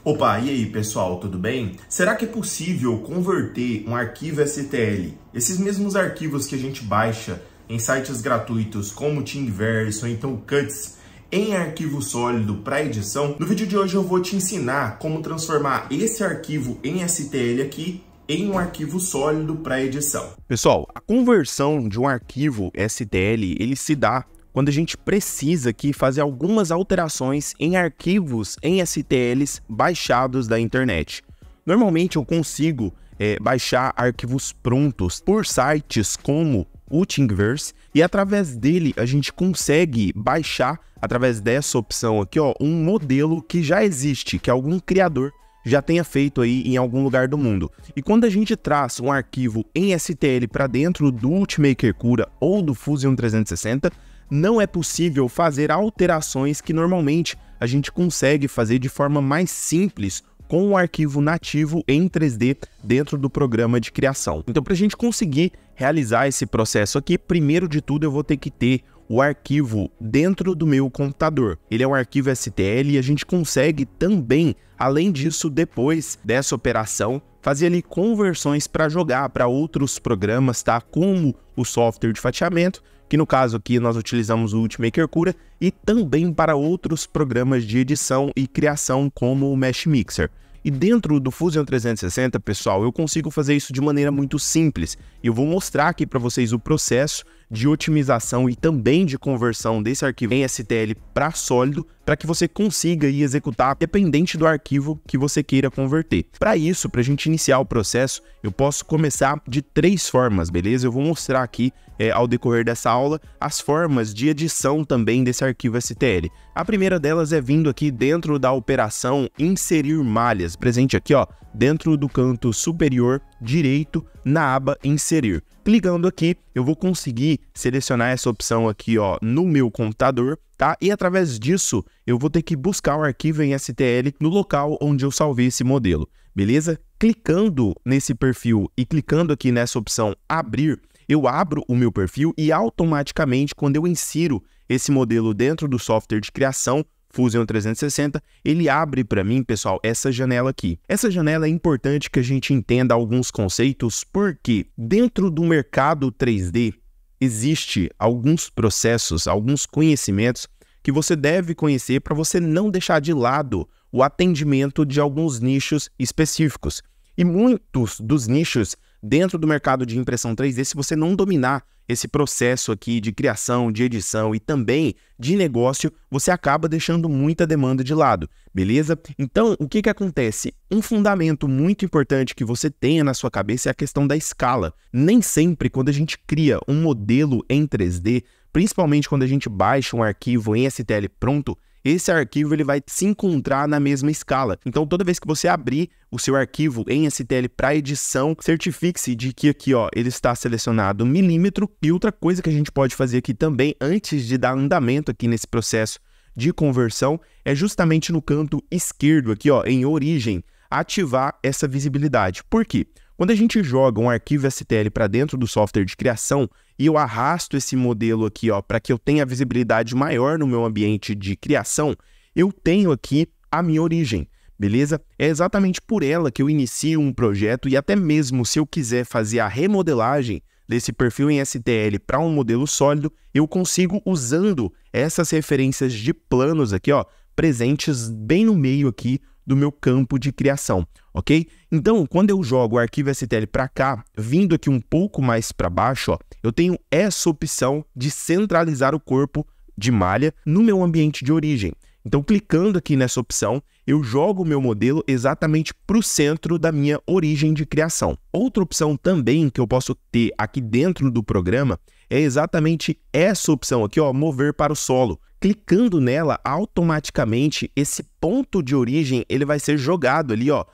Opa, e aí pessoal, tudo bem? Será que é possível converter um arquivo STL, esses mesmos arquivos que a gente baixa em sites gratuitos como o Thingiverse ou então o Cuts, em arquivo sólido para edição? No vídeo de hoje eu vou te ensinar como transformar esse arquivo em STL aqui em um arquivo sólido para edição. Pessoal, a conversão de um arquivo STL, ele se dá quando a gente precisa aqui fazer algumas alterações em arquivos em STLs baixados da internet. Normalmente eu consigo baixar arquivos prontos por sites como o Thingiverse e através dele a gente consegue baixar, através dessa opção aqui, ó, um modelo que já existe, que algum criador já tenha feito aí em algum lugar do mundo. E quando a gente traz um arquivo em STL para dentro do Ultimaker Cura ou do Fusion 360, não é possível fazer alterações que normalmente a gente consegue fazer de forma mais simples com um arquivo nativo em 3D dentro do programa de criação. Então, para a gente conseguir realizar esse processo aqui, primeiro de tudo eu vou ter que ter o arquivo dentro do meu computador. Ele é um arquivo STL e a gente consegue também, além disso, depois dessa operação, fazer ali conversões para jogar para outros programas, tá? Como o software de fatiamento, que no caso aqui nós utilizamos o Ultimaker Cura, e também para outros programas de edição e criação como o Mesh Mixer. E dentro do Fusion 360, pessoal, eu consigo fazer isso de maneira muito simples. Eu vou mostrar aqui para vocês o processo de otimização e também de conversão desse arquivo em STL para sólido, para que você consiga ir executar dependente do arquivo que você queira converter. Para isso, para a gente iniciar o processo, eu posso começar de 3 formas, beleza? Eu vou mostrar aqui, ao decorrer dessa aula, as formas de edição também desse arquivo STL. A primeira delas é vindo aqui dentro da operação inserir malhas, presente aqui, ó, dentro do canto superior direito na aba inserir. Clicando aqui, eu vou conseguir selecionar essa opção aqui, ó, no meu computador, tá? E através disso, eu vou ter que buscar o arquivo em STL no local onde eu salvei esse modelo, beleza? Clicando nesse perfil e clicando aqui nessa opção abrir, eu abro o meu perfil e automaticamente, quando eu insiro esse modelo dentro do software de criação, Fusion 360, ele abre para mim, pessoal, essa janela aqui. Essa janela é importante que a gente entenda alguns conceitos, porque dentro do mercado 3D existe alguns processos, alguns conhecimentos que você deve conhecer para você não deixar de lado o atendimento de alguns nichos específicos. E muitos dos nichos dentro do mercado de impressão 3D, se você não dominar esse processo aqui de criação, de edição e também de negócio, você acaba deixando muita demanda de lado, beleza? Então, o que acontece? Um fundamento muito importante que você tenha na sua cabeça é a questão da escala. Nem sempre, quando a gente cria um modelo em 3D, principalmente quando a gente baixa um arquivo em STL pronto, esse arquivo ele vai se encontrar na mesma escala. Então, toda vez que você abrir o seu arquivo em STL para edição, certifique-se de que aqui, ó, ele está selecionado milímetro. E outra coisa que a gente pode fazer aqui também, antes de dar andamento aqui nesse processo de conversão, é justamente no canto esquerdo aqui, ó, em origem, ativar essa visibilidade. Por quê? Quando a gente joga um arquivo STL para dentro do software de criação e eu arrasto esse modelo aqui, ó, para que eu tenha visibilidade maior no meu ambiente de criação, eu tenho aqui a minha origem, beleza? É exatamente por ela que eu inicio um projeto e até mesmo se eu quiser fazer a remodelagem desse perfil em STL para um modelo sólido, eu consigo usando essas referências de planos aqui, ó, presentes bem no meio aqui do meu campo de criação, ok? Então, quando eu jogo o arquivo STL para cá, vindo aqui um pouco mais para baixo, ó, eu tenho essa opção de centralizar o corpo de malha no meu ambiente de origem. Então, clicando aqui nessa opção, eu jogo o meu modelo exatamente para o centro da minha origem de criação. Outra opção também que eu posso ter aqui dentro do programa é exatamente essa opção aqui, ó, mover para o solo. Clicando nela, automaticamente esse ponto de origem ele vai ser jogado ali, ó,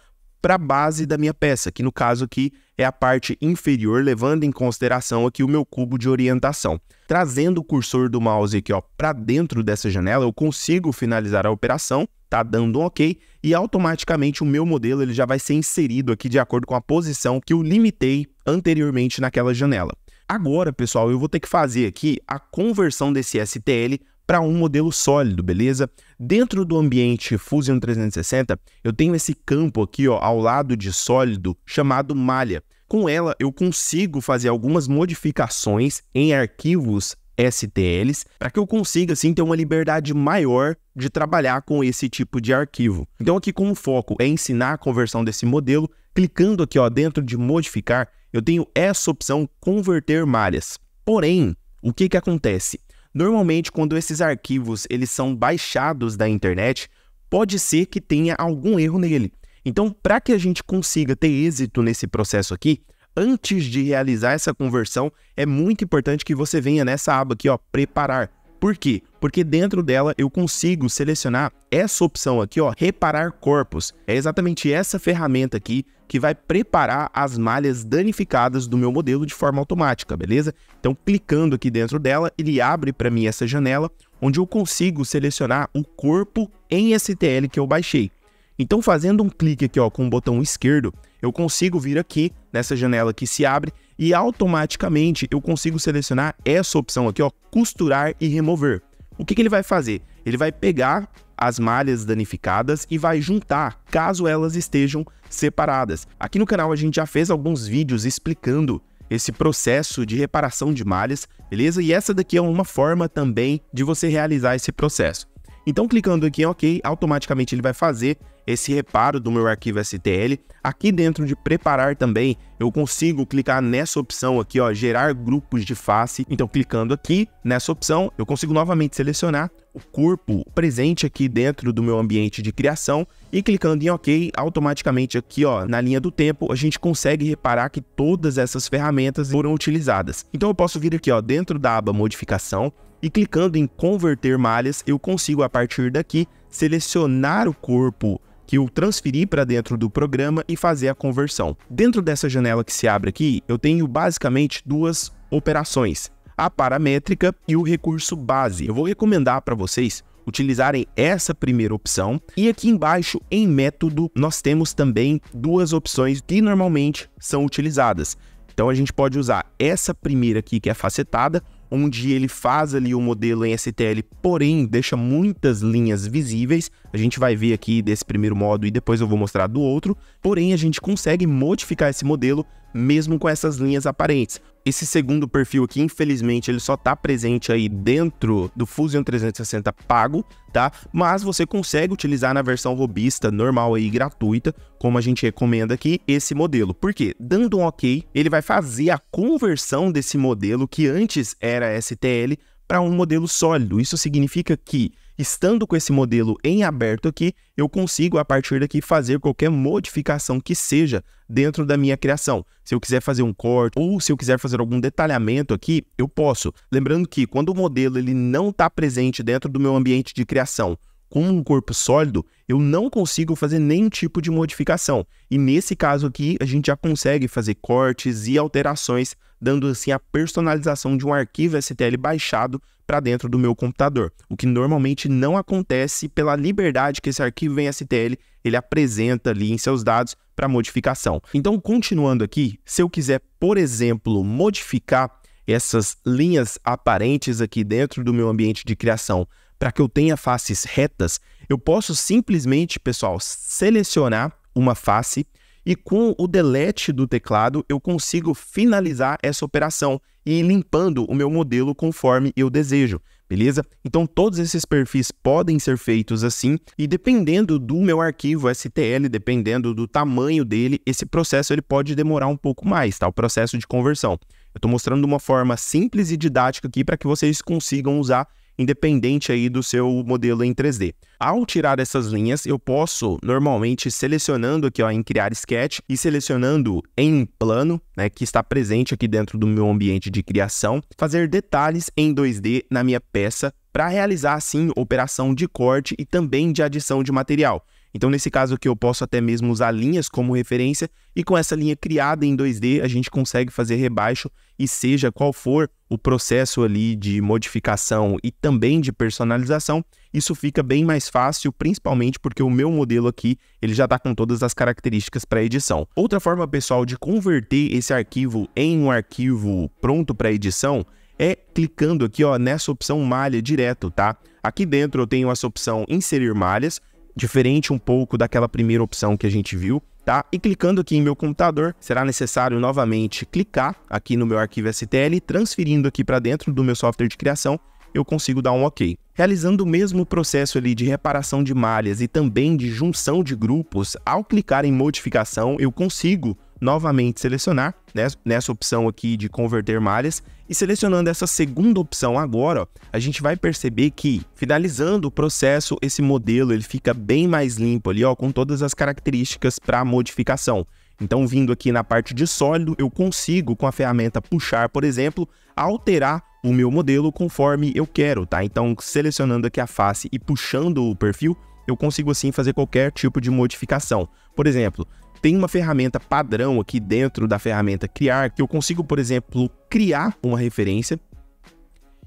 para a base da minha peça, que no caso aqui é a parte inferior, levando em consideração aqui o meu cubo de orientação. Trazendo o cursor do mouse aqui, ó, para dentro dessa janela, eu consigo finalizar a operação, tá dando um OK, e automaticamente o meu modelo ele já vai ser inserido aqui de acordo com a posição que eu limitei anteriormente naquela janela. Agora, pessoal, eu vou ter que fazer aqui a conversão desse STL para um modelo sólido, beleza? Dentro do ambiente Fusion 360, eu tenho esse campo aqui, ó, ao lado de sólido, chamado malha. Com ela, eu consigo fazer algumas modificações em arquivos STLs para que eu consiga, assim, ter uma liberdade maior de trabalhar com esse tipo de arquivo. Então, aqui como foco é ensinar a conversão desse modelo, clicando aqui, ó, dentro de modificar, eu tenho essa opção converter malhas. Porém, o que acontece? Normalmente, quando esses arquivos eles são baixados da internet, pode ser que tenha algum erro nele. Então, para que a gente consiga ter êxito nesse processo aqui, antes de realizar essa conversão, é muito importante que você venha nessa aba aqui, ó, preparar. Por quê? Porque dentro dela eu consigo selecionar essa opção aqui, ó, reparar corpos. É exatamente essa ferramenta aqui que vai preparar as malhas danificadas do meu modelo de forma automática, beleza? Então, clicando aqui dentro dela, ele abre para mim essa janela, onde eu consigo selecionar o corpo em STL que eu baixei. Então, fazendo um clique aqui, ó, com o botão esquerdo, eu consigo vir aqui nessa janela que se abre e automaticamente eu consigo selecionar essa opção aqui, ó, costurar e remover. O que ele vai fazer? Ele vai pegar as malhas danificadas e vai juntar, caso elas estejam separadas. Aqui no canal a gente já fez alguns vídeos explicando esse processo de reparação de malhas, beleza? E essa daqui é uma forma também de você realizar esse processo. Então, clicando aqui em OK, automaticamente ele vai fazer esse reparo do meu arquivo STL. Aqui dentro de preparar também, eu consigo clicar nessa opção aqui, ó, gerar grupos de face. Então, clicando aqui nessa opção, eu consigo novamente selecionar o corpo presente aqui dentro do meu ambiente de criação e clicando em OK, automaticamente aqui, ó, na linha do tempo, a gente consegue reparar que todas essas ferramentas foram utilizadas. Então, eu posso vir aqui, ó, dentro da aba modificação, e clicando em converter malhas, eu consigo a partir daqui selecionar o corpo que eu transferi para dentro do programa e fazer a conversão. Dentro dessa janela que se abre aqui, eu tenho basicamente duas operações, a paramétrica e o recurso base. Eu vou recomendar para vocês utilizarem essa primeira opção e aqui embaixo em método nós temos também duas opções que normalmente são utilizadas. Então a gente pode usar essa primeira aqui que é facetada, onde ele faz ali o modelo em STL, porém deixa muitas linhas visíveis. A gente vai ver aqui desse primeiro modo e depois eu vou mostrar do outro. Porém, a gente consegue modificar esse modelo mesmo com essas linhas aparentes. Esse segundo perfil aqui, infelizmente, ele só está presente aí dentro do Fusion 360 pago, tá? Mas você consegue utilizar na versão robista, normal e gratuita, como a gente recomenda aqui, esse modelo. Por quê? Dando um OK, ele vai fazer a conversão desse modelo que antes era STL para um modelo sólido. Isso significa que, estando com esse modelo em aberto aqui, eu consigo, a partir daqui, fazer qualquer modificação que seja dentro da minha criação. Se eu quiser fazer um corte ou se eu quiser fazer algum detalhamento aqui, eu posso. Lembrando que quando o modelo ele não está presente dentro do meu ambiente de criação, com um corpo sólido, eu não consigo fazer nenhum tipo de modificação. E nesse caso aqui, a gente já consegue fazer cortes e alterações, dando assim a personalização de um arquivo STL baixado para dentro do meu computador. O que normalmente não acontece pela liberdade que esse arquivo em STL ele apresenta ali em seus dados para modificação. Então, continuando aqui, se eu quiser, por exemplo, modificar essas linhas aparentes aqui dentro do meu ambiente de criação para que eu tenha faces retas, eu posso simplesmente, pessoal, selecionar uma face e com o delete do teclado eu consigo finalizar essa operação e ir limpando o meu modelo conforme eu desejo, beleza? Então todos esses perfis podem ser feitos assim e dependendo do meu arquivo STL, dependendo do tamanho dele, esse processo ele pode demorar um pouco mais, tá? O processo de conversão. Eu estou mostrando uma forma simples e didática aqui para que vocês consigam usar independente aí do seu modelo em 3D. Ao tirar essas linhas, eu posso, normalmente, selecionando aqui ó, em criar sketch e selecionando em plano, né, que está presente aqui dentro do meu ambiente de criação, fazer detalhes em 2D na minha peça para realizar, assim, operação de corte e também de adição de material. Então, nesse caso aqui, eu posso até mesmo usar linhas como referência e com essa linha criada em 2D, a gente consegue fazer rebaixo e seja qual for o processo ali de modificação e também de personalização, isso fica bem mais fácil, principalmente porque o meu modelo aqui, ele já está com todas as características para edição. Outra forma, pessoal, de converter esse arquivo em um arquivo pronto para edição é clicando aqui, ó, nessa opção malha direto, tá? Aqui dentro eu tenho essa opção inserir malhas, diferente um pouco daquela primeira opção que a gente viu, tá? E clicando aqui em meu computador, será necessário novamente clicar aqui no meu arquivo STL, transferindo aqui para dentro do meu software de criação, eu consigo dar um OK. Realizando o mesmo processo ali de reparação de malhas e também de junção de grupos, ao clicar em modificação, eu consigo novamente selecionar, né, nessa opção aqui de converter malhas, e selecionando essa segunda opção agora, ó, a gente vai perceber que, finalizando o processo, esse modelo ele fica bem mais limpo ali, ó, com todas as características para modificação. Então, vindo aqui na parte de sólido, eu consigo, com a ferramenta puxar, por exemplo, alterar o meu modelo conforme eu quero, tá? Então, selecionando aqui a face e puxando o perfil, eu consigo assim fazer qualquer tipo de modificação. Por exemplo, tem uma ferramenta padrão aqui dentro da ferramenta criar, que eu consigo, por exemplo, criar uma referência,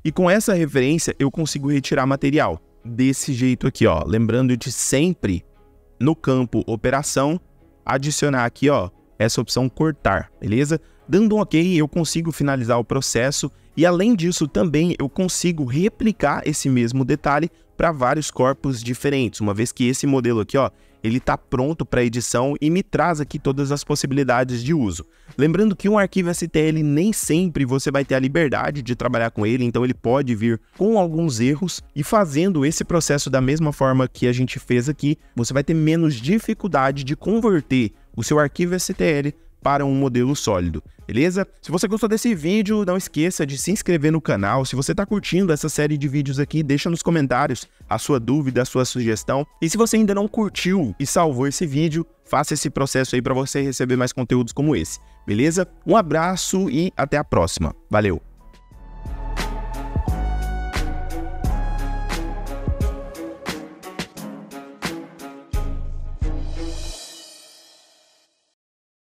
e com essa referência eu consigo retirar material desse jeito aqui, ó. Lembrando de sempre, no campo operação, adicionar aqui, ó, essa opção cortar, beleza? Dando um OK, eu consigo finalizar o processo e, além disso, também eu consigo replicar esse mesmo detalhe para vários corpos diferentes, uma vez que esse modelo aqui, ó, ele está pronto para edição e me traz aqui todas as possibilidades de uso. Lembrando que um arquivo STL nem sempre você vai ter a liberdade de trabalhar com ele, então ele pode vir com alguns erros, e fazendo esse processo da mesma forma que a gente fez aqui, você vai ter menos dificuldade de converter o seu arquivo STL para um modelo sólido, beleza? Se você gostou desse vídeo, não esqueça de se inscrever no canal. Se você está curtindo essa série de vídeos aqui, deixa nos comentários a sua dúvida, a sua sugestão. E se você ainda não curtiu e salvou esse vídeo, faça esse processo aí para você receber mais conteúdos como esse, beleza? Um abraço e até a próxima. Valeu!